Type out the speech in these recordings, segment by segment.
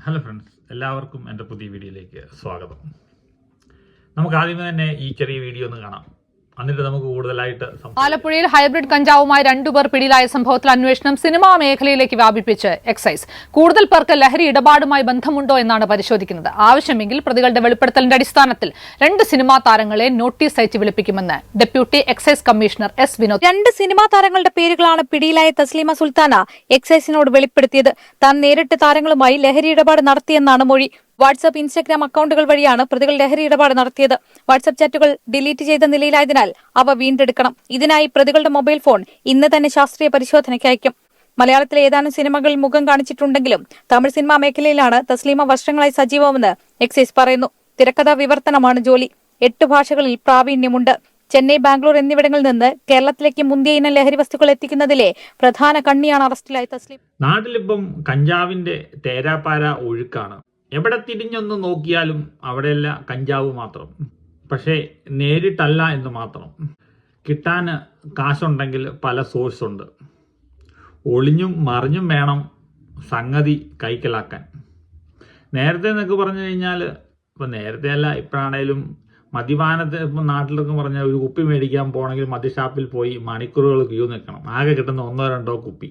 Hello friends, എല്ലാവർക്കും എൻ്റെ പുതിയ വീഡിയോയിലേക്ക് സ്വാഗതം. നമുക്ക് ആദ്യമേ തന്നെ ഈ ചെറിയ വീഡിയോ ഒന്ന് കാണാം, എന്നിട്ട് നമുക്ക് കൂടുതലായിട്ട്. ആലപ്പുഴയിൽ ഹൈബ്രിഡ് കഞ്ചാവുമായി 2 പേർ പിടിയിലായ സംഭവത്തിൽ അന്വേഷണം സിനിമാ മേഖലയിലേക്ക് വ്യാപിപ്പിച്ച് എക്സൈസ്. കൂടുതൽ പേർക്ക് ലഹരി ഇടപാടുമായി ബന്ധമുണ്ടോ എന്നാണ് പരിശോധിക്കുന്നത്. ആവശ്യമെങ്കിൽ പ്രതികളുടെ വെളിപ്പെടുത്തലിന്റെ അടിസ്ഥാനത്തിൽ 2 സിനിമാ താരങ്ങളെ നോട്ടീസ് അയച്ച് വിളിപ്പിക്കുമെന്ന് deputy excise commissioner S Vinod. 2 cinema താരങ്ങളുടെ പേരുകളാണ് പിടിയിലായ തസ്ലീമ സുൽത്താന എക്സൈസിനോട് വെളിപ്പെടുത്തിയത്. താൻ നേരിട്ട് താരങ്ങളുമായി ലഹരി ഇടപാട് നടത്തിയെന്നാണ് മൊഴി. വാട്സ്ആപ്പ്, ഇൻസ്റ്റഗ്രാം അക്കൌണ്ടുകൾ വഴിയാണ് പ്രതികൾ ലഹരി ഇടപാട് നടത്തിയത്. വാട്സ്ആപ്പ് ചാറ്റുകൾ ഡിലീറ്റ് ചെയ്ത നിലയിലായതിനാൽ അവ വീണ്ടെടുക്കണം. ഇതിനായി പ്രതികളുടെ മൊബൈൽ ഫോൺ ഇന്ന് തന്നെ ശാസ്ത്രീയ പരിശോധനയ്ക്ക് അയക്കും. മലയാളത്തിലെ ഏതാനും സിനിമകളിൽ മുഖം കാണിച്ചിട്ടുണ്ടെങ്കിലും തമിഴ് സിനിമാ മേഖലയിലാണ് തസ്ലീമ വർഷങ്ങളായി സജീവമെന്ന് എക്സൈസ് പറയുന്നു. തിരക്കഥാ വിവർത്തനമാണ് ജോലി. 8 ഭാഷകളിൽ പ്രാവീണ്യമുണ്ട്. ചെന്നൈ, ബാംഗ്ലൂർ എന്നിവിടങ്ങളിൽ നിന്ന് കേരളത്തിലേക്ക് മുന്തിയ ഇനം ലഹരി വസ്തുക്കൾ എത്തിക്കുന്നതിലെ പ്രധാന കണ്ണിയാണ് അറസ്റ്റിലായ തസ്ലീം. നാട്ടിലിപ്പം കഞ്ചാവിന്റെ തേരാപ്പാര ഒഴുക്കാണ്. എവിടെ തിരിഞ്ഞൊന്ന് നോക്കിയാലും അവിടെയെല്ലാം കഞ്ചാവ് മാത്രം. പക്ഷേ നേരിട്ടല്ല എന്ന് മാത്രം. കിട്ടാൻ കാശുണ്ടെങ്കിൽ പല സോഴ്സ് ഉണ്ട്. ഒളിഞ്ഞും മറിഞ്ഞും വേണം സംഗതി കൈക്കലാക്കാൻ. നേരത്തെ എന്നൊക്കെ പറഞ്ഞു കഴിഞ്ഞാൽ, ഇപ്പം നേരത്തെ അല്ല, ഇപ്പോഴാണേലും മദ്യപാനത്തെ ഇപ്പം നാട്ടിലൊക്കെ പറഞ്ഞാൽ ഒരു കുപ്പി മേടിക്കാൻ പോകണമെങ്കിൽ മദ്യഷാപ്പിൽ പോയി മണിക്കൂറുകൾ ക്യൂ നിൽക്കണം. ആകെ കിട്ടുന്ന 1-2 കുപ്പി.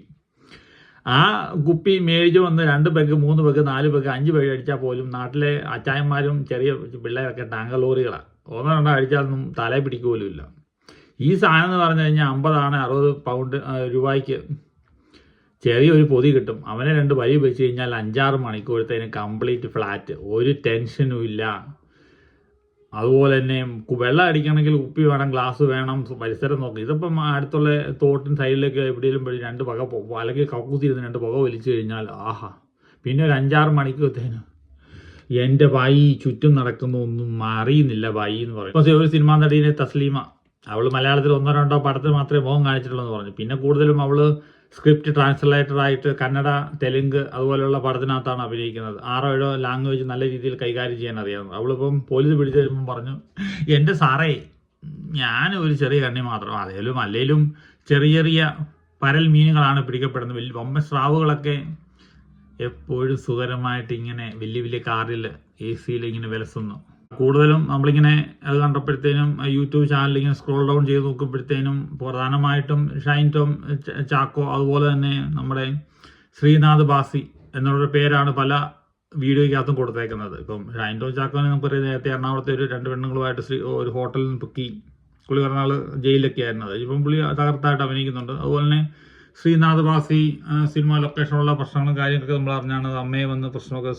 ആ കുപ്പി മേടിച്ച് വന്ന് 2 പെഗ്, 3 പെഗ്, 4 പെഗ്, 5 പെഗ് അടിച്ചാൽ പോലും നാട്ടിലെ അച്ചായന്മാരും ചെറിയ പിള്ളേരൊക്കെ ടാങ്കർ ലോറികളാണ്. 1-2 അടിച്ചാലൊന്നും തലയെ പിടിക്കുപോലും ഇല്ല. ഈ സാധനം എന്ന് പറഞ്ഞു കഴിഞ്ഞാൽ 50 60 പൗണ്ട് രൂപയ്ക്ക് ചെറിയൊരു പൊതി കിട്ടും. അവനെ 2 വരി വെച്ച് കഴിഞ്ഞാൽ 5-6 മണിക്കൂറത്തേന് കംപ്ലീറ്റ് ഫ്ലാറ്റ്. ഒരു ടെൻഷനും ഇല്ല. അതുപോലെ തന്നെ വെള്ളം അടിക്കണമെങ്കിൽ കുപ്പി വേണം, ഗ്ലാസ് വേണം, പരിസരം നോക്കും. ഇതിപ്പം അടുത്തുള്ള തോട്ടിൻ സൈഡിലേക്ക് എവിടെയെങ്കിലും 2 പുക പോകും, അല്ലെങ്കിൽ കക്കൂസിരുന്ന് 2 പുക വലിച്ചു കഴിഞ്ഞാൽ ആഹാ, പിന്നെ ഒരു 5-6 മണിക്കൂറത്തേന് എൻ്റെ ബായി ചുറ്റും നടക്കുന്ന ഒന്നും അറിയുന്നില്ല ബായി എന്ന് പറയും. പക്ഷേ ഒരു സിനിമാ നടിയെ തസ്ലീമ, അവൾ മലയാളത്തിൽ 1-2 പടത്തിൽ മാത്രമേ മുഖം കാണിച്ചിട്ടുള്ളൂ എന്ന് പറഞ്ഞു. പിന്നെ കൂടുതലും അവൾ സ്ക്രിപ്റ്റ് ട്രാൻസ്ലേറ്ററായിട്ട് കന്നഡ, തെലുങ്ക് അതുപോലെയുള്ള പടത്തിനകത്താണ് അഭിനയിക്കുന്നത്. 6-7 ലാംഗ്വേജ് നല്ല രീതിയിൽ കൈകാര്യം ചെയ്യാൻ അറിയാവുന്നത്. അവളിപ്പം പോലീസ് പിടിച്ചു വരുമ്പം പറഞ്ഞു, എൻ്റെ സാറേ ഞാൻ ഒരു ചെറിയ കണ്ണി മാത്രം. അതേലും അല്ലേലും ചെറിയ ചെറിയ പരൽ മീനുകളാണ് പിടിക്കപ്പെടുന്നത്. വലിയ വമ്പൻ സ്രാവുകളൊക്കെ എപ്പോഴും സുഖകരമായിട്ട് ഇങ്ങനെ വലിയ വലിയ കാറിൽ AC ഇങ്ങനെ വിലസുന്നു. കൂടുതലും നമ്മളിങ്ങനെ അത് കണ്ടപ്പോഴത്തേനും യൂട്യൂബ് ചാനലിൽ ഇങ്ങനെ സ്ക്രോൾ ഡൗൺ ചെയ്ത് നോക്കുമ്പോഴത്തേനും പ്രധാനമായിട്ടും ഷൈൻ ടോം ചാക്കോ, അതുപോലെ തന്നെ നമ്മുടെ ശ്രീനാഥ് ബാസി എന്നുള്ള പേരാണ് പല വീഡിയോയ്ക്കകത്തും കൊടുത്തേക്കുന്നത്. ഇപ്പം ഷൈൻ ടോം ചാക്കോനെ നമുക്കറിയാം, നേരത്തെ എറണാകുളത്തെ ഒരു 2 പെണ്ണുങ്ങളുമായിട്ട് ഒരു ഹോട്ടലിൽ നിന്ന് പൊക്കി പുള്ളി പറഞ്ഞ ആൾ ജയിലിലൊക്കെ ആയിരുന്നത്. ഇപ്പം പുള്ളി തകർത്തായിട്ട് അഭിനയിക്കുന്നുണ്ട്. അതുപോലെ തന്നെ ശ്രീനാഥ് ബാസി സിനിമ ലൊക്കേഷനുള്ള പ്രശ്നങ്ങളും കാര്യങ്ങളൊക്കെ നമ്മൾ അറിഞ്ഞാണ്. അമ്മയെ വന്ന് പ്രശ്നമൊക്കെ